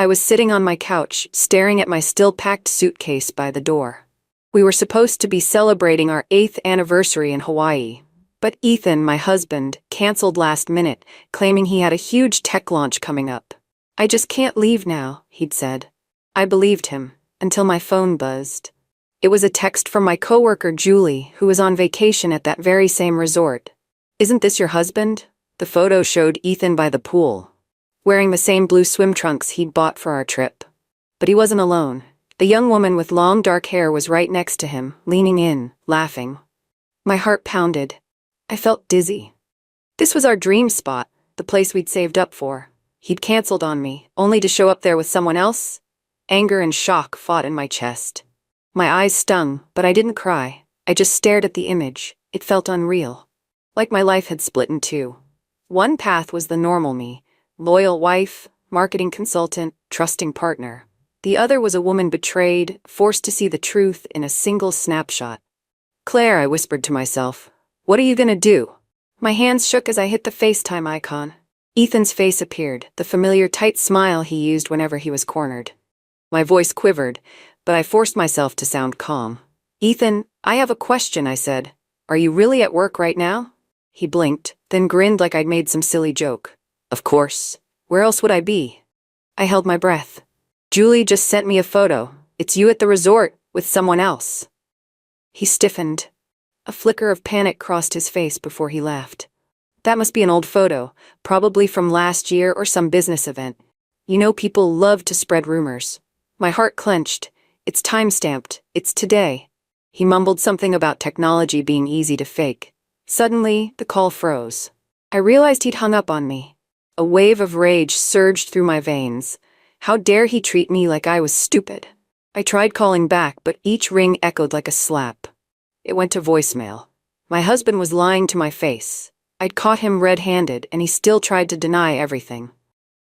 I was sitting on my couch, staring at my still-packed suitcase by the door. We were supposed to be celebrating our 8th anniversary in Hawaii, but Ethan, my husband, canceled last minute, claiming he had a huge tech launch coming up. "I just can't leave now," he'd said. I believed him, until my phone buzzed. It was a text from my coworker Julie, who was on vacation at that very same resort. "Isn't this your husband?" The photo showed Ethan by the pool, wearing the same blue swim trunks he'd bought for our trip. But he wasn't alone. The young woman with long dark hair was right next to him, leaning in, laughing. My heart pounded. I felt dizzy. This was our dream spot, the place we'd saved up for. He'd canceled on me, only to show up there with someone else. Anger and shock fought in my chest. My eyes stung, but I didn't cry. I just stared at the image. It felt unreal. Like my life had split in two. One path was the normal me, loyal wife, marketing consultant, trusting partner. The other was a woman betrayed, forced to see the truth in a single snapshot. "Claire," I whispered to myself, "what are you gonna do?" My hands shook as I hit the FaceTime icon. Ethan's face appeared, the familiar tight smile he used whenever he was cornered. My voice quivered, but I forced myself to sound calm. "Ethan, I have a question," I said. "Are you really at work right now?" He blinked, then grinned like I'd made some silly joke. "Of course. Where else would I be?" I held my breath. "Julie just sent me a photo. It's you at the resort, with someone else." He stiffened. A flicker of panic crossed his face before he laughed. "That must be an old photo, probably from last year or some business event. You know people love to spread rumors." My heart clenched. "It's time-stamped. It's today." He mumbled something about technology being easy to fake. Suddenly, the call froze. I realized he'd hung up on me. A wave of rage surged through my veins. How dare he treat me like I was stupid? I tried calling back, but each ring echoed like a slap. It went to voicemail. My husband was lying to my face. I'd caught him red-handed, and he still tried to deny everything.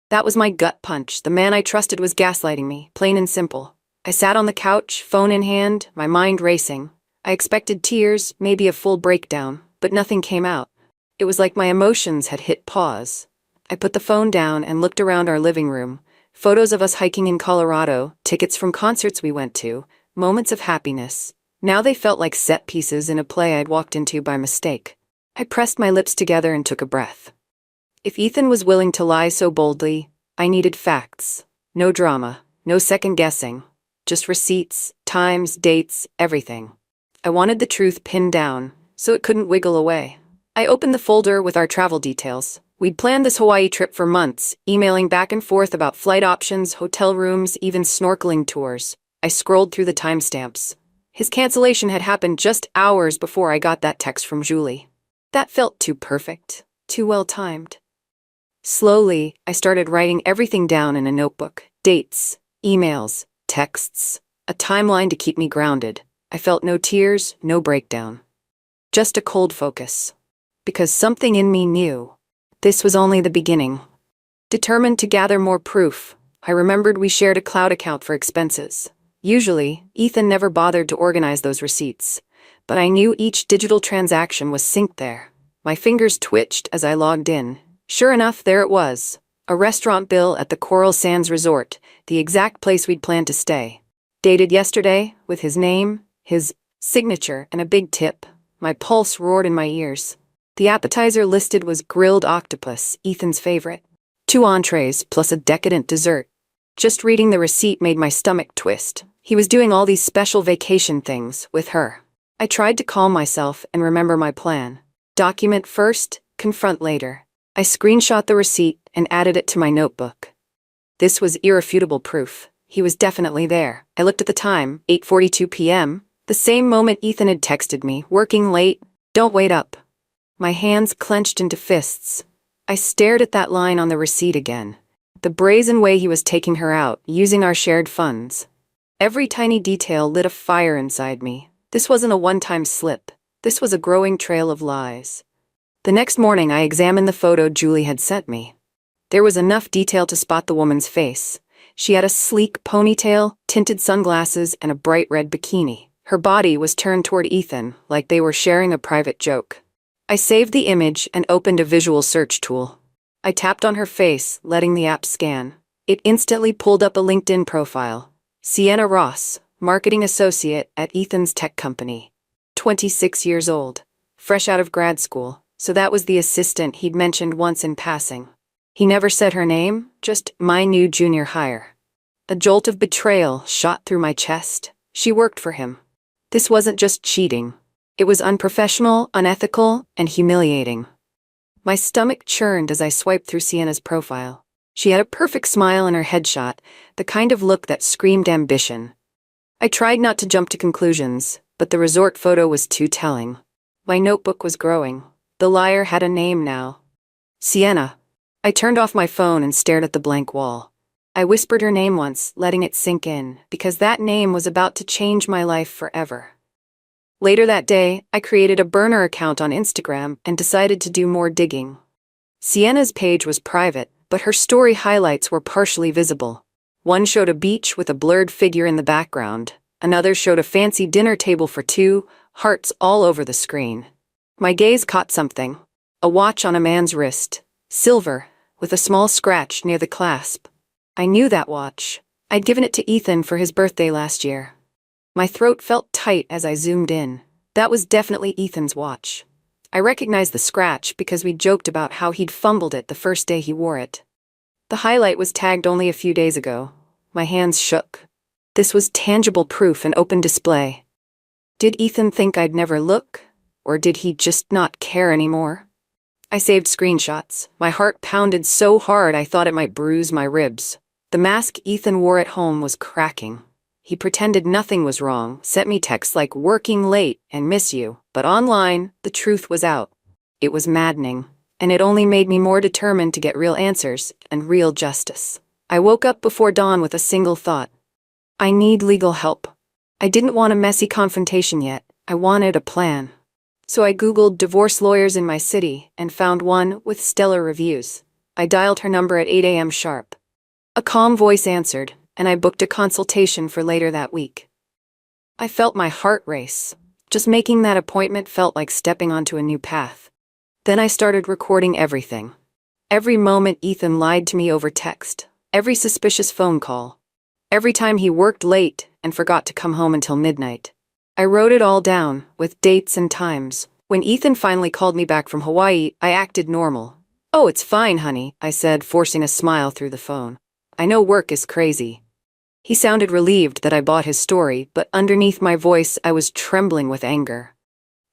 That was my gut punch. The man I trusted was gaslighting me, plain and simple. I sat on the couch, phone in hand, my mind racing. I expected tears, maybe a full breakdown, but nothing came out. It was like my emotions had hit pause. I put the phone down and looked around our living room. Photos of us hiking in Colorado, tickets from concerts we went to, moments of happiness. Now they felt like set pieces in a play I'd walked into by mistake. I pressed my lips together and took a breath. If Ethan was willing to lie so boldly, I needed facts. No drama, no second guessing. Just receipts, times, dates, everything. I wanted the truth pinned down, so it couldn't wiggle away. I opened the folder with our travel details. We'd planned this Hawaii trip for months, emailing back and forth about flight options, hotel rooms, even snorkeling tours. I scrolled through the timestamps. His cancellation had happened just hours before I got that text from Julie. That felt too perfect, too well-timed. Slowly, I started writing everything down in a notebook. Dates, emails, texts, a timeline to keep me grounded. I felt no tears, no breakdown. Just a cold focus. Because something in me knew. This was only the beginning. Determined to gather more proof, I remembered we shared a cloud account for expenses. Usually, Ethan never bothered to organize those receipts, but I knew each digital transaction was synced there. My fingers twitched as I logged in. Sure enough, there it was. A restaurant bill at the Coral Sands Resort, the exact place we'd planned to stay. Dated yesterday, with his name, his signature, and a big tip. My pulse roared in my ears. The appetizer listed was grilled octopus, Ethan's favorite. 2 entrees plus a decadent dessert. Just reading the receipt made my stomach twist. He was doing all these special vacation things with her. I tried to calm myself and remember my plan. Document first, confront later. I screenshot the receipt and added it to my notebook. This was irrefutable proof. He was definitely there. I looked at the time, 8:42 p.m., the same moment Ethan had texted me, working late, don't wait up. My hands clenched into fists. I stared at that line on the receipt again. The brazen way he was taking her out, using our shared funds. Every tiny detail lit a fire inside me. This wasn't a one-time slip. This was a growing trail of lies. The next morning, I examined the photo Julie had sent me. There was enough detail to spot the woman's face. She had a sleek ponytail, tinted sunglasses, and a bright red bikini. Her body was turned toward Ethan, like they were sharing a private joke. I saved the image and opened a visual search tool. I tapped on her face, letting the app scan. It instantly pulled up a LinkedIn profile. Sienna Ross, marketing associate at Ethan's tech company. 26 years old. Fresh out of grad school, so that was the assistant he'd mentioned once in passing. He never said her name, just my new junior hire. A jolt of betrayal shot through my chest. She worked for him. This wasn't just cheating. It was unprofessional, unethical, and humiliating. My stomach churned as I swiped through Sienna's profile. She had a perfect smile in her headshot, the kind of look that screamed ambition. I tried not to jump to conclusions, but the resort photo was too telling. My notebook was growing. The liar had a name now. Sienna. I turned off my phone and stared at the blank wall. I whispered her name once, letting it sink in, because that name was about to change my life forever. Later that day, I created a burner account on Instagram and decided to do more digging. Sienna's page was private, but her story highlights were partially visible. One showed a beach with a blurred figure in the background. Another showed a fancy dinner table for two, hearts all over the screen. My gaze caught something. A watch on a man's wrist. Silver, with a small scratch near the clasp. I knew that watch. I'd given it to Ethan for his birthday last year. My throat felt tight as I zoomed in. That was definitely Ethan's watch. I recognized the scratch because we joked about how he'd fumbled it the first day he wore it. The highlight was tagged only a few days ago. My hands shook. This was tangible proof and open display. Did Ethan think I'd never look? Or did he just not care anymore? I saved screenshots. My heart pounded so hard I thought it might bruise my ribs. The mask Ethan wore at home was cracking. He pretended nothing was wrong, sent me texts like working late and miss you, but online, the truth was out. It was maddening, and it only made me more determined to get real answers and real justice. I woke up before dawn with a single thought. I need legal help. I didn't want a messy confrontation yet. I wanted a plan. So I Googled divorce lawyers in my city and found one with stellar reviews. I dialed her number at 8 a.m. sharp. A calm voice answered, and I booked a consultation for later that week. I felt my heart race. Just making that appointment felt like stepping onto a new path. Then I started recording everything. Every moment Ethan lied to me over text. Every suspicious phone call. Every time he worked late and forgot to come home until midnight. I wrote it all down, with dates and times. When Ethan finally called me back from Hawaii, I acted normal. "Oh, it's fine, honey," I said, forcing a smile through the phone. "I know work is crazy." He sounded relieved that I bought his story, but underneath my voice I was trembling with anger.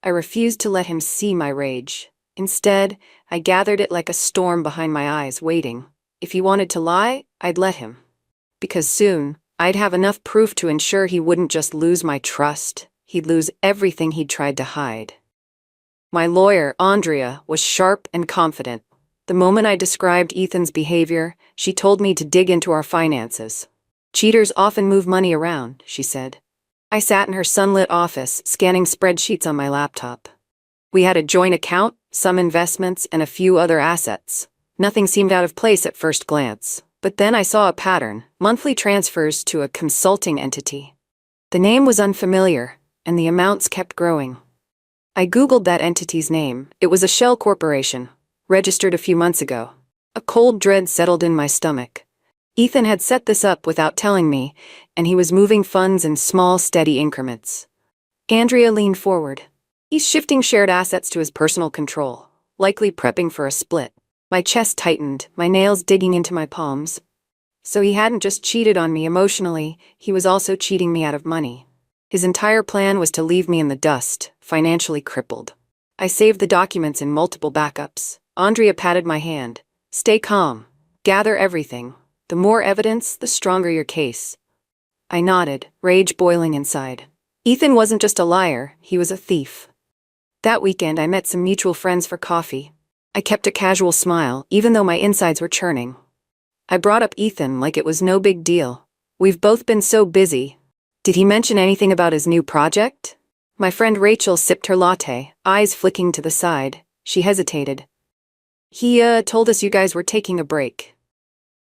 I refused to let him see my rage. Instead, I gathered it like a storm behind my eyes, waiting. If he wanted to lie, I'd let him. Because soon, I'd have enough proof to ensure he wouldn't just lose my trust, he'd lose everything he'd tried to hide. My lawyer, Andrea, was sharp and confident. The moment I described Ethan's behavior, she told me to dig into our finances. "Cheaters often move money around," she said. I sat in her sunlit office, scanning spreadsheets on my laptop. We had a joint account, some investments, and a few other assets. Nothing seemed out of place at first glance, but then I saw a pattern: monthly transfers to a consulting entity. The name was unfamiliar, and the amounts kept growing. I Googled that entity's name. It was a shell corporation, registered a few months ago. A cold dread settled in my stomach. Ethan had set this up without telling me, and he was moving funds in small, steady increments. Andrea leaned forward. "He's shifting shared assets to his personal control, likely prepping for a split." My chest tightened, my nails digging into my palms. So he hadn't just cheated on me emotionally, he was also cheating me out of money. His entire plan was to leave me in the dust, financially crippled. I saved the documents in multiple backups. Andrea patted my hand. "Stay calm. Gather everything. The more evidence, the stronger your case." I nodded, rage boiling inside. Ethan wasn't just a liar, he was a thief. That weekend I met some mutual friends for coffee. I kept a casual smile, even though my insides were churning. I brought up Ethan like it was no big deal. "We've both been so busy. Did he mention anything about his new project?" My friend Rachel sipped her latte, eyes flicking to the side. She hesitated. He told us you guys were taking a break."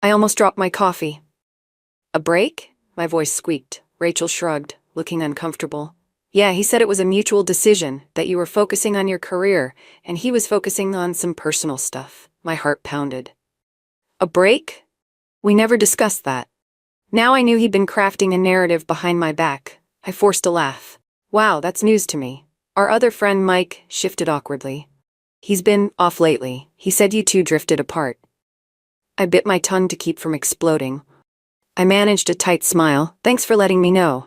I almost dropped my coffee. "A break?" My voice squeaked. Rachel shrugged, looking uncomfortable. "Yeah, he said it was a mutual decision, that you were focusing on your career, and he was focusing on some personal stuff." My heart pounded. "A break? We never discussed that. Now I knew he'd been crafting a narrative behind my back. I forced a laugh. Wow, that's news to me. Our other friend Mike shifted awkwardly. He's been off lately. He said you two drifted apart. I bit my tongue to keep from exploding. I managed a tight smile. Thanks for letting me know.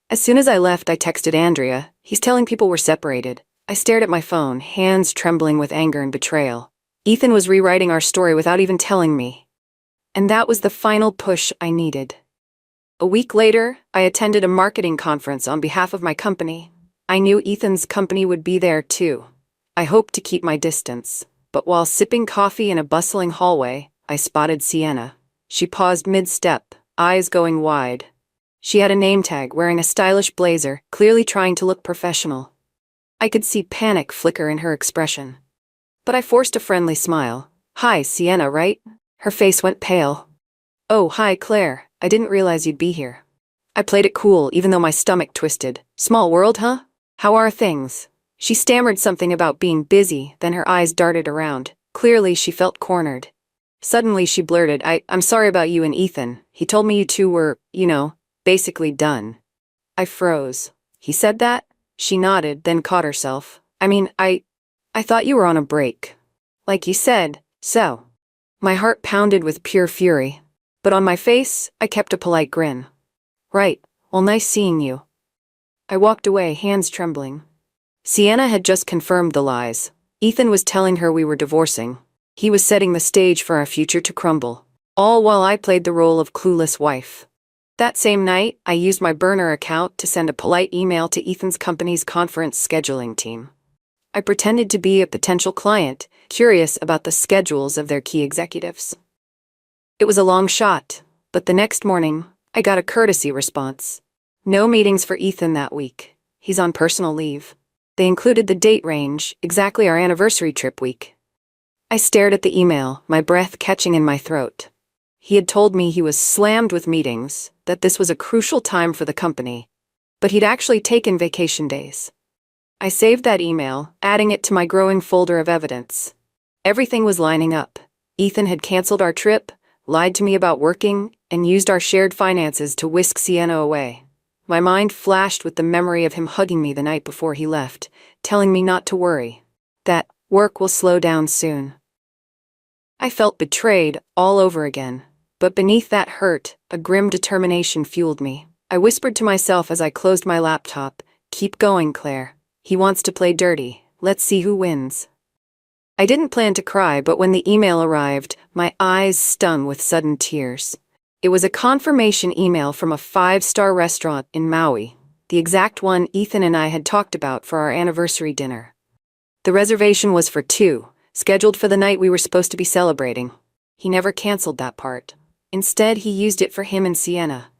As soon as I left, I texted Andrea. He's telling people we're separated. I stared at my phone, hands trembling with anger and betrayal. Ethan was rewriting our story without even telling me. And that was the final push I needed. A week later, I attended a marketing conference on behalf of my company. I knew Ethan's company would be there too. I hoped to keep my distance, but while sipping coffee in a bustling hallway, I spotted Sienna. She paused mid-step, eyes going wide. She had a name tag, wearing a stylish blazer, clearly trying to look professional. I could see panic flicker in her expression. But I forced a friendly smile. Hi, Sienna, right? Her face went pale. Oh, hi, Claire. I didn't realize you'd be here. I played it cool, even though my stomach twisted. Small world, huh? How are things? She stammered something about being busy, then her eyes darted around. Clearly, she felt cornered. Suddenly, she blurted, I'm sorry about you and Ethan. He told me you two were, basically done. I froze. He said that? She nodded, then caught herself. I thought you were on a break. Like you said, so. My heart pounded with pure fury. But on my face, I kept a polite grin. Right, well, nice seeing you. I walked away, hands trembling. Sienna had just confirmed the lies. Ethan was telling her we were divorcing. He was setting the stage for our future to crumble. All while I played the role of clueless wife. That same night, I used my burner account to send a polite email to Ethan's company's conference scheduling team. I pretended to be a potential client, curious about the schedules of their key executives. It was a long shot, but the next morning, I got a courtesy response. No meetings for Ethan that week. He's on personal leave. They included the date range, exactly our anniversary trip week. I stared at the email, my breath catching in my throat. He had told me he was slammed with meetings, that this was a crucial time for the company, but he'd actually taken vacation days. I saved that email, adding it to my growing folder of evidence. Everything was lining up. Ethan had canceled our trip, lied to me about working, and used our shared finances to whisk Sienna away. My mind flashed with the memory of him hugging me the night before he left, telling me not to worry, that work will slow down soon. I felt betrayed all over again, but beneath that hurt, a grim determination fueled me. I whispered to myself as I closed my laptop, "Keep going, Claire. He wants to play dirty. Let's see who wins." I didn't plan to cry, but when the email arrived, my eyes stung with sudden tears. It was a confirmation email from a 5-star restaurant in Maui, the exact one Ethan and I had talked about for our anniversary dinner. The reservation was for 2, scheduled for the night we were supposed to be celebrating. He never canceled that part. Instead, he used it for him and Sienna.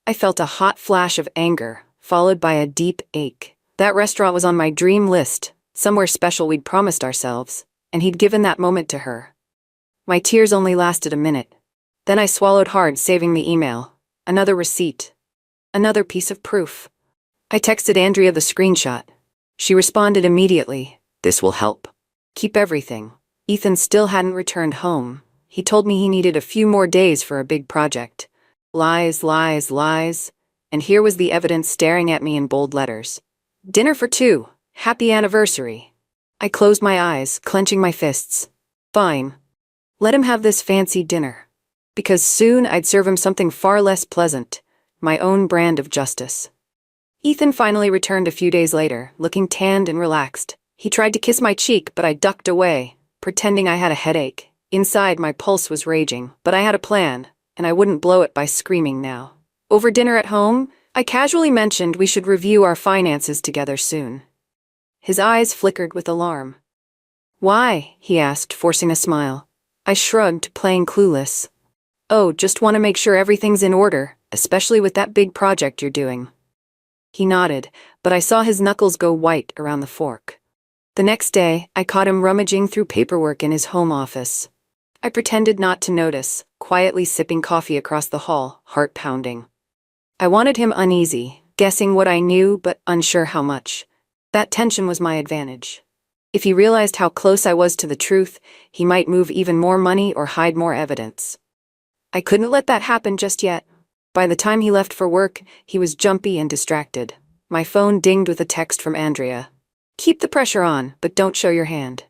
I felt a hot flash of anger, followed by a deep ache. That restaurant was on my dream list, somewhere special we'd promised ourselves, and he'd given that moment to her. My tears only lasted a minute. Then I swallowed hard, saving the email. Another receipt. Another piece of proof. I texted Andrea the screenshot. She responded immediately. "This will help. Keep everything." Ethan still hadn't returned home. He told me he needed a few more days for a big project. Lies, lies, lies. And here was the evidence staring at me in bold letters. Dinner for 2. Happy anniversary. I closed my eyes, clenching my fists. Fine. Let him have this fancy dinner. Because soon I'd serve him something far less pleasant, my own brand of justice. Ethan finally returned a few days later, looking tanned and relaxed. He tried to kiss my cheek, but I ducked away, pretending I had a headache. Inside, my pulse was raging, but I had a plan, and I wouldn't blow it by screaming now. Over dinner at home, I casually mentioned we should review our finances together soon. His eyes flickered with alarm. "Why?" he asked, forcing a smile. I shrugged, playing clueless. "Oh, just want to make sure everything's in order, especially with that big project you're doing." He nodded, but I saw his knuckles go white around the fork. The next day, I caught him rummaging through paperwork in his home office. I pretended not to notice, quietly sipping coffee across the hall, heart pounding. I wanted him uneasy, guessing what I knew but unsure how much. That tension was my advantage. If he realized how close I was to the truth, he might move even more money or hide more evidence. I couldn't let that happen just yet. By the time he left for work, he was jumpy and distracted. My phone dinged with a text from Andrea. "Keep the pressure on, but don't show your hand."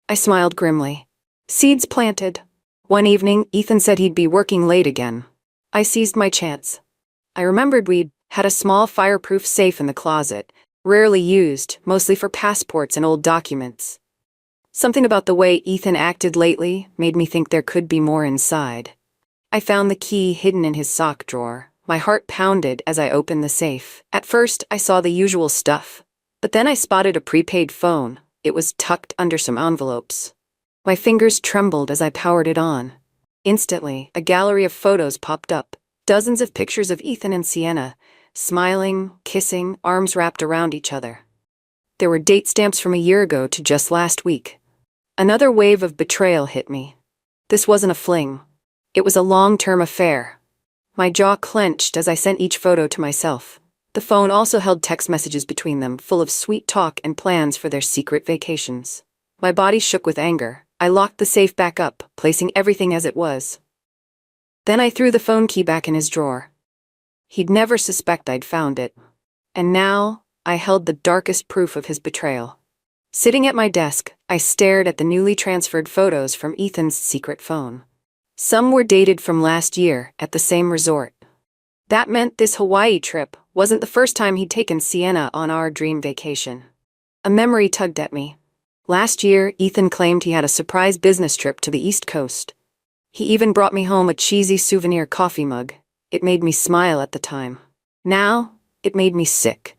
I smiled grimly. Seeds planted. One evening, Ethan said he'd be working late again. I seized my chance. I remembered we'd had a small fireproof safe in the closet, rarely used, mostly for passports and old documents. Something about the way Ethan acted lately made me think there could be more inside. I found the key hidden in his sock drawer. My heart pounded as I opened the safe. At first, I saw the usual stuff. But then I spotted a prepaid phone. It was tucked under some envelopes. My fingers trembled as I powered it on. Instantly, a gallery of photos popped up. Dozens of pictures of Ethan and Sienna, smiling, kissing, arms wrapped around each other. There were date stamps from a year ago to just last week. Another wave of betrayal hit me. This wasn't a fling. It was a long-term affair. My jaw clenched as I sent each photo to myself. The phone also held text messages between them, full of sweet talk and plans for their secret vacations. My body shook with anger. I locked the safe back up, placing everything as it was. Then I threw the phone key back in his drawer. He'd never suspect I'd found it. And now, I held the darkest proof of his betrayal. Sitting at my desk, I stared at the newly transferred photos from Ethan's secret phone. Some were dated from last year, at the same resort. That meant this Hawaii trip wasn't the first time he'd taken Sienna on our dream vacation. A memory tugged at me. Last year, Ethan claimed he had a surprise business trip to the East Coast. He even brought me home a cheesy souvenir coffee mug. It made me smile at the time. Now, it made me sick.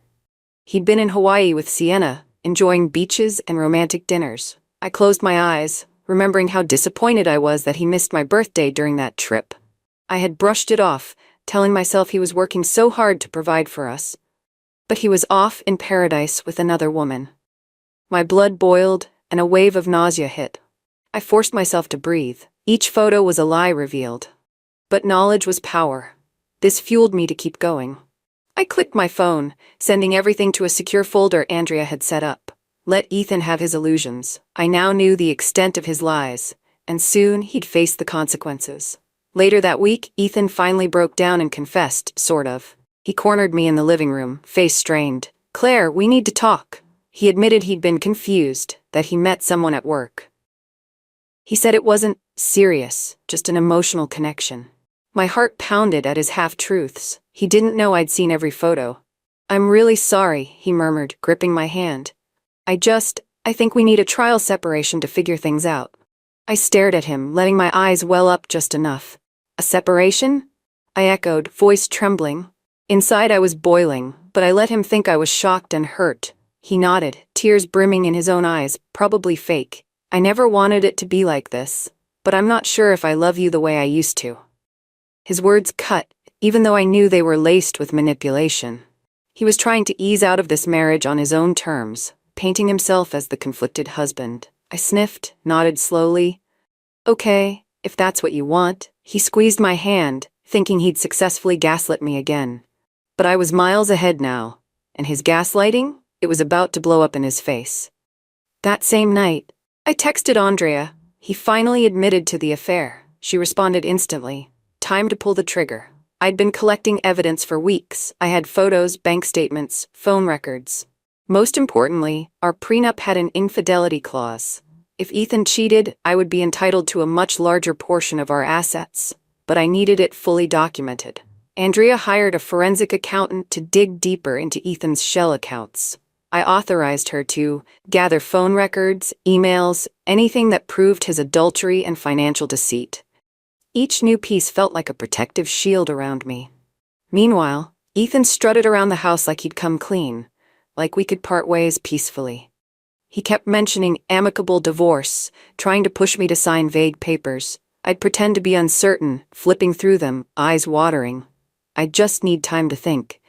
He'd been in Hawaii with Sienna, enjoying beaches and romantic dinners. I closed my eyes, remembering how disappointed I was that he missed my birthday during that trip. I had brushed it off, telling myself he was working so hard to provide for us. But he was off in paradise with another woman. My blood boiled, and a wave of nausea hit. I forced myself to breathe. Each photo was a lie revealed. But knowledge was power. This fueled me to keep going. I clicked my phone, sending everything to a secure folder Andrea had set up. Let Ethan have his illusions. I now knew the extent of his lies, and soon he'd face the consequences. Later that week, Ethan finally broke down and confessed, sort of. He cornered me in the living room, face strained. "Claire, we need to talk." He admitted he'd been confused, that he met someone at work. He said it wasn't serious, just an emotional connection. My heart pounded at his half-truths. He didn't know I'd seen every photo. "I'm really sorry," he murmured, gripping my hand. I think we need a trial separation to figure things out." I stared at him, letting my eyes well up just enough. "A separation?" I echoed, voice trembling. Inside I was boiling, but I let him think I was shocked and hurt. He nodded, tears brimming in his own eyes, probably fake. "I never wanted it to be like this, but I'm not sure if I love you the way I used to." His words cut, even though I knew they were laced with manipulation. He was trying to ease out of this marriage on his own terms, painting himself as the conflicted husband. I sniffed, nodded slowly. "Okay, if that's what you want." He squeezed my hand, thinking he'd successfully gaslit me again. But I was miles ahead now, and his gaslighting? It was about to blow up in his face. That same night, I texted Andrea. He finally admitted to the affair. She responded instantly. Time to pull the trigger. I'd been collecting evidence for weeks. I had photos, bank statements, phone records. Most importantly, our prenup had an infidelity clause. If Ethan cheated, I would be entitled to a much larger portion of our assets. But I needed it fully documented. Andrea hired a forensic accountant to dig deeper into Ethan's shell accounts. I authorized her to gather phone records, emails, anything that proved his adultery and financial deceit. Each new piece felt like a protective shield around me. Meanwhile, Ethan strutted around the house like he'd come clean, like we could part ways peacefully. He kept mentioning amicable divorce, trying to push me to sign vague papers. I'd pretend to be uncertain, flipping through them, eyes watering. I'd just need time to think.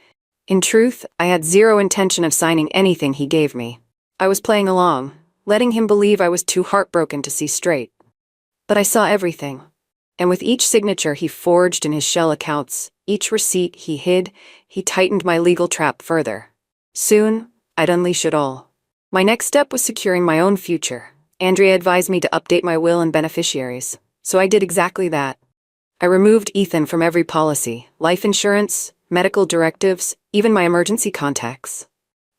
In truth, I had zero intention of signing anything he gave me. I was playing along, letting him believe I was too heartbroken to see straight. But I saw everything. And with each signature he forged in his shell accounts, each receipt he hid, he tightened my legal trap further. Soon, I'd unleash it all. My next step was securing my own future. Andrea advised me to update my will and beneficiaries, so I did exactly that. I removed Ethan from every policy, life insurance, medical directives, even my emergency contacts.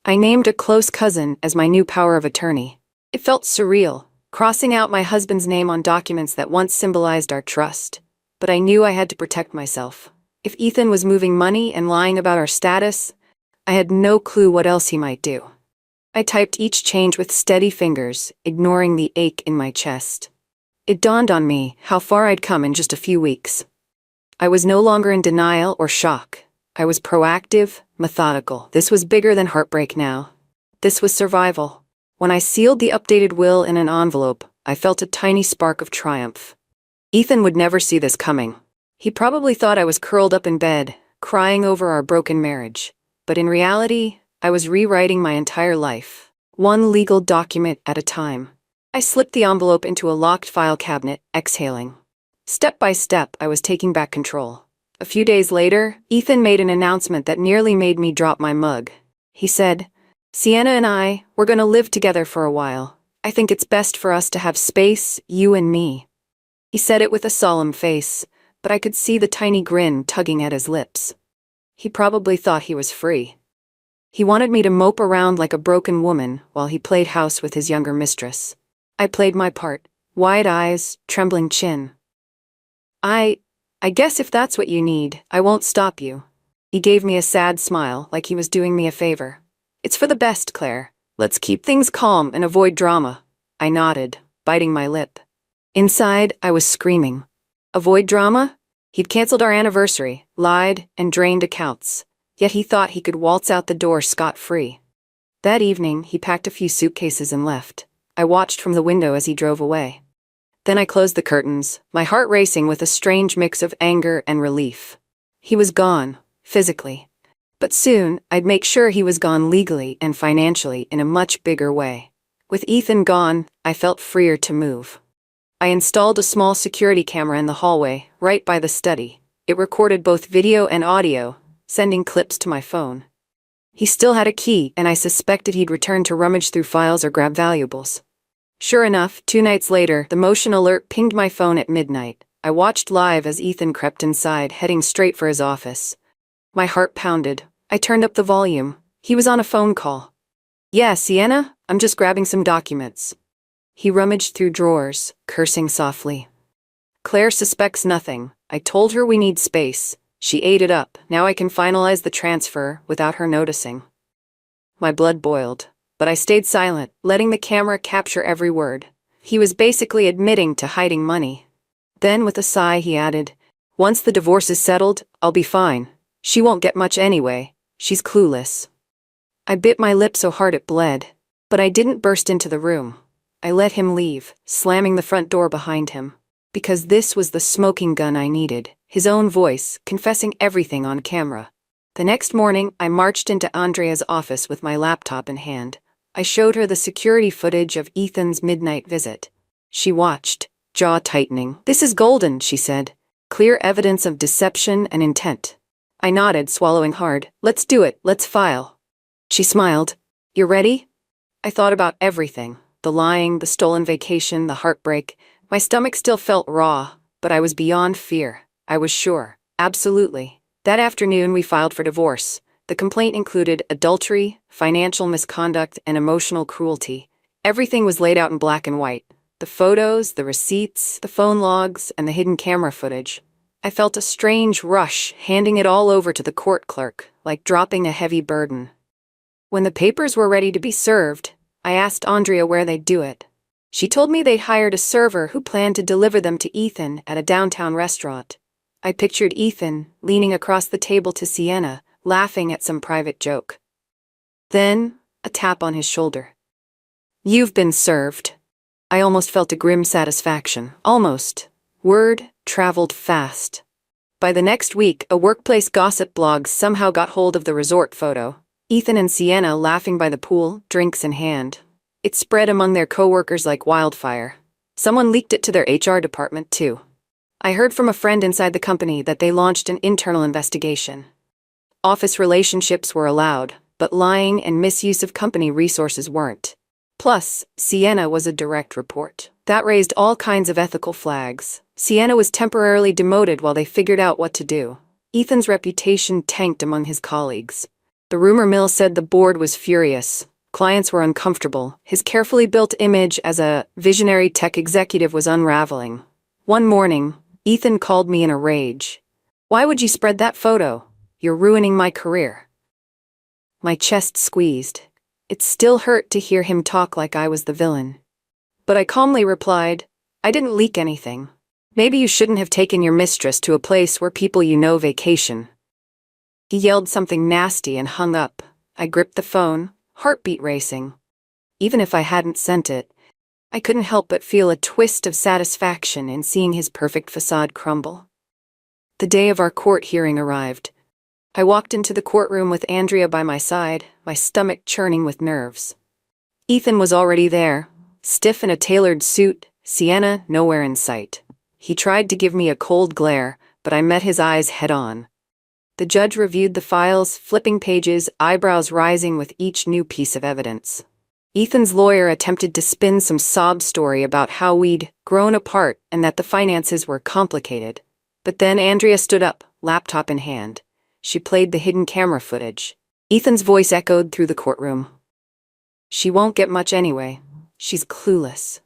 I named a close cousin as my new power of attorney. It felt surreal, crossing out my husband's name on documents that once symbolized our trust. But I knew I had to protect myself. If Ethan was moving money and lying about our status, I had no clue what else he might do. I typed each change with steady fingers, ignoring the ache in my chest. It dawned on me how far I'd come in just a few weeks. I was no longer in denial or shock. I was proactive, methodical. This was bigger than heartbreak now. This was survival. When I sealed the updated will in an envelope, I felt a tiny spark of triumph. Ethan would never see this coming. He probably thought I was curled up in bed, crying over our broken marriage. But in reality, I was rewriting my entire life, one legal document at a time. I slipped the envelope into a locked file cabinet, exhaling. Step by step, I was taking back control. A few days later, Ethan made an announcement that nearly made me drop my mug. He said, "Sienna and we're gonna live together for a while. I think it's best for us to have space, you and me." He said it with a solemn face, but I could see the tiny grin tugging at his lips. He probably thought he was free. He wanted me to mope around like a broken woman while he played house with his younger mistress. I played my part, wide eyes, trembling chin. I guess if that's what you need, I won't stop you." He gave me a sad smile, like he was doing me a favor. "It's for the best, Claire. Let's keep things calm and avoid drama." I nodded, biting my lip. Inside, I was screaming. Avoid drama? He'd canceled our anniversary, lied, and drained accounts. Yet he thought he could waltz out the door scot-free. That evening, he packed a few suitcases and left. I watched from the window as he drove away. Then I closed the curtains, my heart racing with a strange mix of anger and relief. He was gone, physically. But soon, I'd make sure he was gone legally and financially in a much bigger way. With Ethan gone, I felt freer to move. I installed a small security camera in the hallway, right by the study. It recorded both video and audio, sending clips to my phone. He still had a key, and I suspected he'd return to rummage through files or grab valuables. Sure enough, 2 nights later, the motion alert pinged my phone at midnight. I watched live as Ethan crept inside, heading straight for his office. My heart pounded. I turned up the volume. He was on a phone call. "Yeah, Sienna? I'm just grabbing some documents." He rummaged through drawers, cursing softly. "Claire suspects nothing. I told her we need space. She ate it up. Now I can finalize the transfer without her noticing." My blood boiled, but I stayed silent, letting the camera capture every word. He was basically admitting to hiding money. Then, with a sigh, he added, "Once the divorce is settled, I'll be fine. She won't get much anyway. She's clueless." I bit my lip so hard it bled, but I didn't burst into the room. I let him leave, slamming the front door behind him. Because this was the smoking gun I needed, his own voice, confessing everything on camera. The next morning, I marched into Andrea's office with my laptop in hand. I showed her the security footage of Ethan's midnight visit. She watched, jaw tightening. "This is golden," she said. "Clear evidence of deception and intent." I nodded, swallowing hard. "Let's do it, let's file." She smiled. "You're ready?" I thought about everything. The lying, the stolen vacation, the heartbreak. My stomach still felt raw, but I was beyond fear. I was sure. Absolutely. That afternoon, we filed for divorce. The complaint included adultery, financial misconduct, and emotional cruelty. Everything was laid out in black and white. The photos, the receipts, the phone logs, and the hidden camera footage. I felt a strange rush, handing it all over to the court clerk, like dropping a heavy burden. When the papers were ready to be served, I asked Andrea where they'd do it. She told me they'd hired a server who planned to deliver them to Ethan at a downtown restaurant. I pictured Ethan leaning across the table to Sienna, laughing at some private joke. Then, a tap on his shoulder. "You've been served." I almost felt a grim satisfaction. Almost. Word traveled fast. By the next week, a workplace gossip blog somehow got hold of the resort photo. Ethan and Sienna laughing by the pool, drinks in hand. It spread among their coworkers like wildfire. Someone leaked it to their HR department, too. I heard from a friend inside the company that they launched an internal investigation. Office relationships were allowed, but lying and misuse of company resources weren't. Plus, Sienna was a direct report. That raised all kinds of ethical flags. Sienna was temporarily demoted while they figured out what to do. Ethan's reputation tanked among his colleagues. The rumor mill said the board was furious. Clients were uncomfortable. His carefully built image as a visionary tech executive was unraveling. One morning, Ethan called me in a rage. "Why would you spread that photo? You're ruining my career." My chest squeezed. It still hurt to hear him talk like I was the villain. But I calmly replied, "I didn't leak anything. Maybe you shouldn't have taken your mistress to a place where people you know vacation." He yelled something nasty and hung up. I gripped the phone, heartbeat racing. Even if I hadn't sent it, I couldn't help but feel a twist of satisfaction in seeing his perfect facade crumble. The day of our court hearing arrived. I walked into the courtroom with Andrea by my side, my stomach churning with nerves. Ethan was already there, stiff in a tailored suit, Sienna nowhere in sight. He tried to give me a cold glare, but I met his eyes head-on. The judge reviewed the files, flipping pages, eyebrows rising with each new piece of evidence. Ethan's lawyer attempted to spin some sob story about how we'd grown apart and that the finances were complicated. But then Andrea stood up, laptop in hand. She played the hidden camera footage. Ethan's voice echoed through the courtroom. "She won't get much anyway. She's clueless."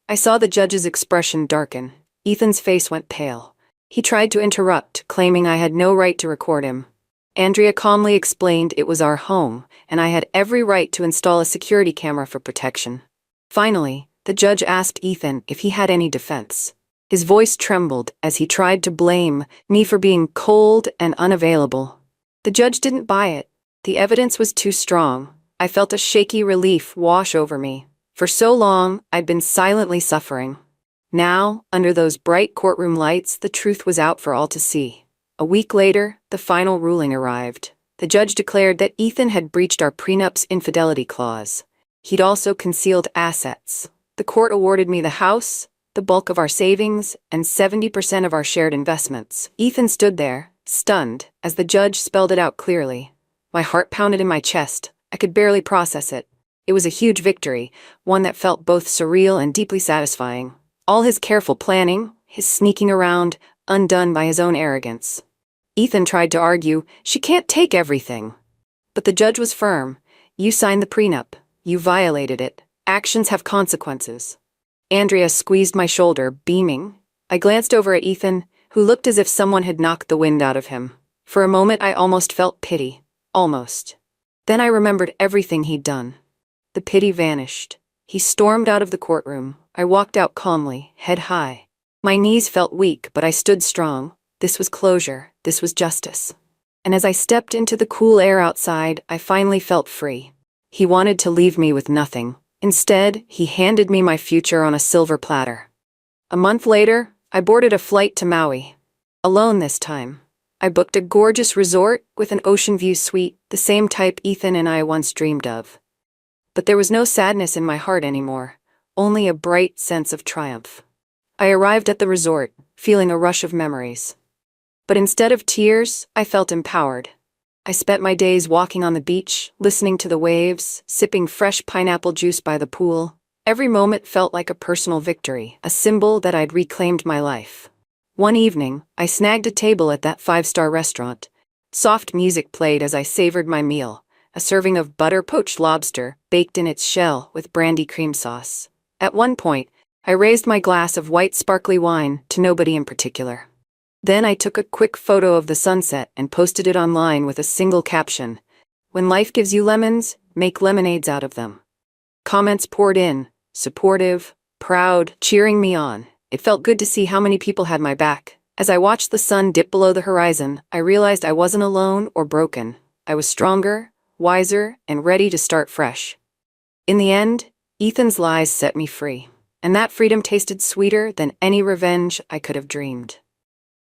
I saw the judge's expression darken. Ethan's face went pale. He tried to interrupt, claiming I had no right to record him. Andrea calmly explained it was our home, and I had every right to install a security camera for protection. Finally, the judge asked Ethan if he had any defense. His voice trembled as he tried to blame me for being cold and unavailable. The judge didn't buy it. The evidence was too strong. I felt a shaky relief wash over me. For so long, I'd been silently suffering. Now, under those bright courtroom lights, the truth was out for all to see. A week later, the final ruling arrived. The judge declared that Ethan had breached our prenup's infidelity clause. He'd also concealed assets. The court awarded me the house, the bulk of our savings, and 70% of our shared investments. Ethan stood there, stunned, as the judge spelled it out clearly. My heart pounded in my chest. I could barely process it. It was a huge victory, one that felt both surreal and deeply satisfying. All his careful planning, his sneaking around, undone by his own arrogance. Ethan tried to argue, "She can't take everything." But the judge was firm. "You signed the prenup. You violated it. Actions have consequences." Andrea squeezed my shoulder, beaming. I glanced over at Ethan, who looked as if someone had knocked the wind out of him. For a moment, I almost felt pity. Almost. Then I remembered everything he'd done. The pity vanished. He stormed out of the courtroom. I walked out calmly, head high. My knees felt weak, but I stood strong. This was closure. This was justice. And as I stepped into the cool air outside, I finally felt free. He wanted to leave me with nothing. Instead, he handed me my future on a silver platter. A month later, I boarded a flight to Maui. Alone this time. I booked a gorgeous resort with an ocean view suite, the same type Ethan and I once dreamed of. But there was no sadness in my heart anymore, only a bright sense of triumph. I arrived at the resort, feeling a rush of memories. But instead of tears, I felt empowered. I spent my days walking on the beach, listening to the waves, sipping fresh pineapple juice by the pool. Every moment felt like a personal victory, a symbol that I'd reclaimed my life. One evening, I snagged a table at that 5-star restaurant. Soft music played as I savored my meal, a serving of butter-poached lobster baked in its shell with brandy cream sauce. At one point, I raised my glass of white sparkly wine to nobody in particular. Then I took a quick photo of the sunset and posted it online with a single caption: "When life gives you lemons, make lemonades out of them." Comments poured in, supportive, proud, cheering me on. It felt good to see how many people had my back. As I watched the sun dip below the horizon, I realized I wasn't alone or broken. I was stronger, wiser, and ready to start fresh. In the end, Ethan's lies set me free, and that freedom tasted sweeter than any revenge I could have dreamed.